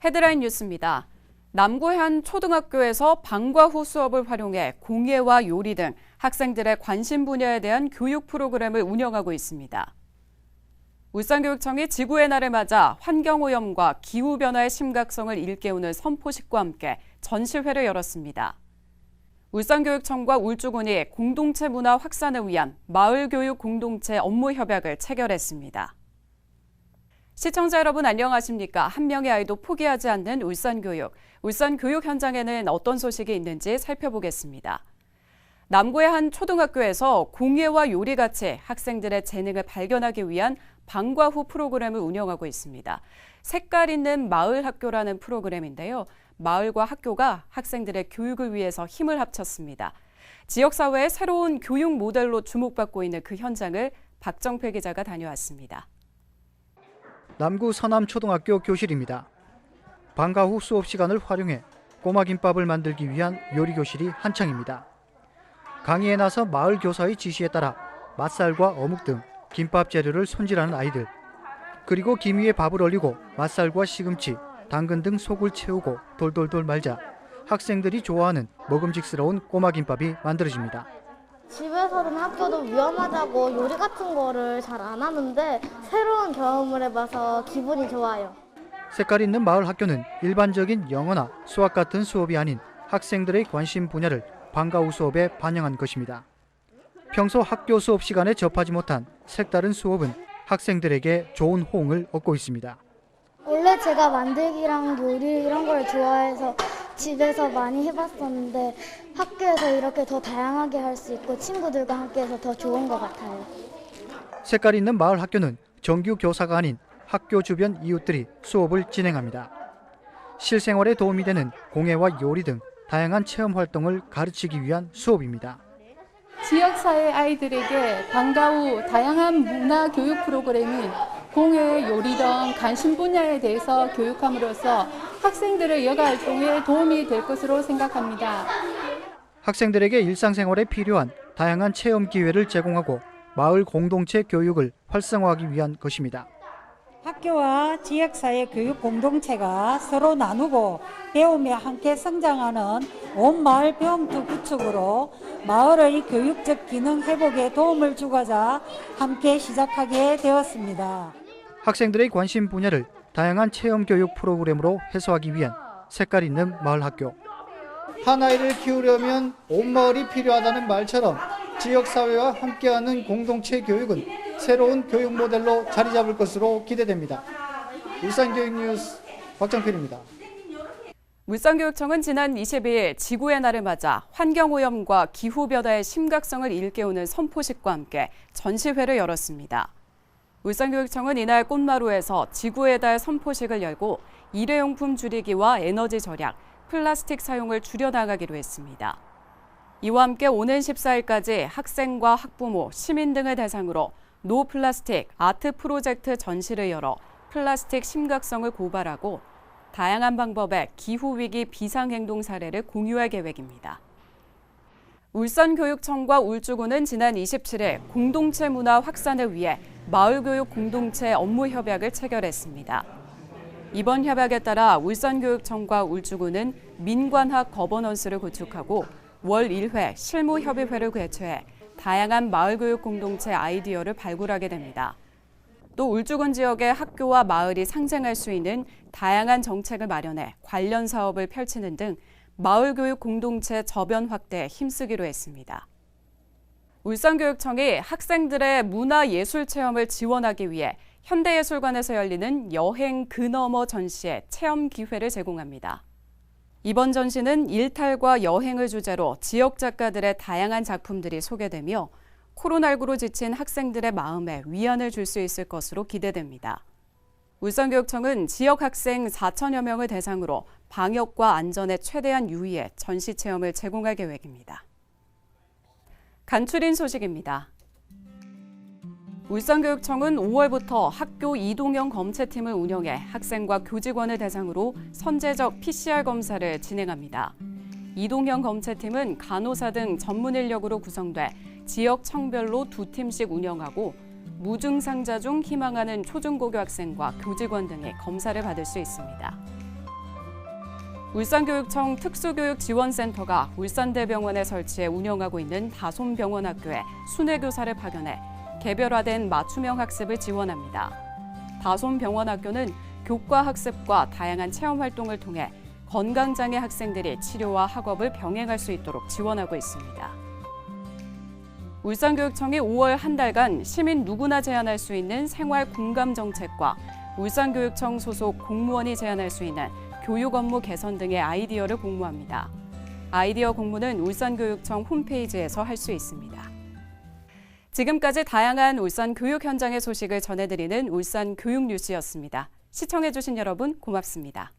헤드라인 뉴스입니다. 남구의 한 초등학교에서 방과 후 수업을 활용해 공예와 요리 등 학생들의 관심 분야에 대한 교육 프로그램을 운영하고 있습니다. 울산교육청이 지구의 날을 맞아 환경오염과 기후변화의 심각성을 일깨우는 선포식과 함께 전시회를 열었습니다. 울산교육청과 울주군이 공동체 문화 확산을 위한 마을교육 공동체 업무 협약을 체결했습니다. 시청자 여러분 안녕하십니까? 한 명의 아이도 포기하지 않는 울산교육. 울산교육 현장에는 어떤 소식이 있는지 살펴보겠습니다. 남구의 한 초등학교에서 공예와 요리같이 학생들의 재능을 발견하기 위한 방과 후 프로그램을 운영하고 있습니다. 색깔 있는 마을 학교라는 프로그램인데요. 마을과 학교가 학생들의 교육을 위해서 힘을 합쳤습니다. 지역사회의 새로운 교육 모델로 주목받고 있는 그 현장을 박정필 기자가 다녀왔습니다. 남구 서남초등학교 교실입니다. 방과 후 수업 시간을 활용해 꼬마김밥을 만들기 위한 요리교실이 한창입니다. 강의에 나서 마을 교사의 지시에 따라 맛살과 어묵 등 김밥 재료를 손질하는 아이들, 그리고 김 위에 밥을 올리고 맛살과 시금치, 당근 등 속을 채우고 돌돌돌 말자 학생들이 좋아하는 먹음직스러운 꼬마김밥이 만들어집니다. 집에서는 학교도 위험하다고 요리 같은 거를 잘 안 하는데 새로운 경험을 해봐서 기분이 좋아요. 색깔 있는 마을 학교는 일반적인 영어나 수학 같은 수업이 아닌 학생들의 관심 분야를 방과 후 수업에 반영한 것입니다. 평소 학교 수업 시간에 접하지 못한 색다른 수업은 학생들에게 좋은 호응을 얻고 있습니다. 원래 제가 만들기랑 요리 이런 걸 좋아해서 집에서 많이 해봤었는데 학교에서 이렇게 더 다양하게 할 수 있고 친구들과 함께해서 더 좋은 것 같아요. 색깔 있는 마을 학교는 정규 교사가 아닌 학교 주변 이웃들이 수업을 진행합니다. 실생활에 도움이 되는 공예와 요리 등 다양한 체험 활동을 가르치기 위한 수업입니다. 지역사회 아이들에게 방과 후 다양한 문화 교육 프로그램인 공예, 요리 등 관심 분야에 대해서 교육함으로써 학생들의 여가 활동에 도움이 될 것으로 생각합니다. 학생들에게 일상생활에 필요한 다양한 체험 기회를 제공하고 마을 공동체 교육을 활성화하기 위한 것입니다. 학교와 지역사회 교육 공동체가 서로 나누고 배우며 함께 성장하는 온 마을 배움터 구축으로 마을의 교육적 기능 회복에 도움을 주고자 함께 시작하게 되었습니다. 학생들의 관심 분야를 다양한 체험 교육 프로그램으로 해소하기 위한 색깔 있는 마을 학교. 한 아이를 키우려면 온 마을이 필요하다는 말처럼 지역사회와 함께하는 공동체 교육은 새로운 교육 모델로 자리 잡을 것으로 기대됩니다. 울산교육뉴스 박정필입니다. 울산교육청은 지난 22일 지구의 날을 맞아 환경오염과 기후변화의 심각성을 일깨우는 선포식과 함께 전시회를 열었습니다. 울산교육청은 이날 꽃마루에서 지구의 달 선포식을 열고 일회용품 줄이기와 에너지 절약, 플라스틱 사용을 줄여나가기로 했습니다. 이와 함께 오는 14일까지 학생과 학부모, 시민 등을 대상으로 노 플라스틱 아트 프로젝트 전시를 열어 플라스틱 심각성을 고발하고 다양한 방법의 기후위기 비상행동 사례를 공유할 계획입니다. 울산교육청과 울주군은 지난 27일 공동체 문화 확산을 위해 마을교육 공동체 업무 협약을 체결했습니다. 이번 협약에 따라 울산교육청과 울주군은 민관학 거버넌스를 구축하고 월 1회 실무협의회를 개최해 다양한 마을교육 공동체 아이디어를 발굴하게 됩니다. 또 울주군 지역의 학교와 마을이 상생할 수 있는 다양한 정책을 마련해 관련 사업을 펼치는 등 마을교육 공동체 저변 확대에 힘쓰기로 했습니다. 울산교육청이 학생들의 문화예술 체험을 지원하기 위해 현대예술관에서 열리는 여행 그 너머 전시에 체험 기회를 제공합니다. 이번 전시는 일탈과 여행을 주제로 지역 작가들의 다양한 작품들이 소개되며 코로나19로 지친 학생들의 마음에 위안을 줄 수 있을 것으로 기대됩니다. 울산교육청은 지역 학생 4천여 명을 대상으로 방역과 안전에 최대한 유의해 전시 체험을 제공할 계획입니다. 간추린 소식입니다. 울산교육청은 5월부터 학교 이동형 검체팀을 운영해 학생과 교직원을 대상으로 선제적 PCR 검사를 진행합니다. 이동형 검체팀은 간호사 등 전문 인력으로 구성돼 지역청별로 2팀씩 운영하고 무증상자 중 희망하는 초중고교 학생과 교직원 등이 검사를 받을 수 있습니다. 울산교육청 특수교육지원센터가 울산대병원에 설치해 운영하고 있는 다솜병원학교에 순회교사를 파견해 개별화된 맞춤형 학습을 지원합니다. 다솜병원학교는 교과 학습과 다양한 체험 활동을 통해 건강장애 학생들이 치료와 학업을 병행할 수 있도록 지원하고 있습니다. 울산교육청이 5월 한 달간 시민 누구나 제안할 수 있는 생활 공감 정책과 울산교육청 소속 공무원이 제안할 수 있는 교육 업무 개선 등의 아이디어를 공모합니다. 아이디어 공모는 울산교육청 홈페이지에서 할 수 있습니다. 지금까지 다양한 울산 교육 현장의 소식을 전해드리는 울산 교육 뉴스였습니다. 시청해주신 여러분 고맙습니다.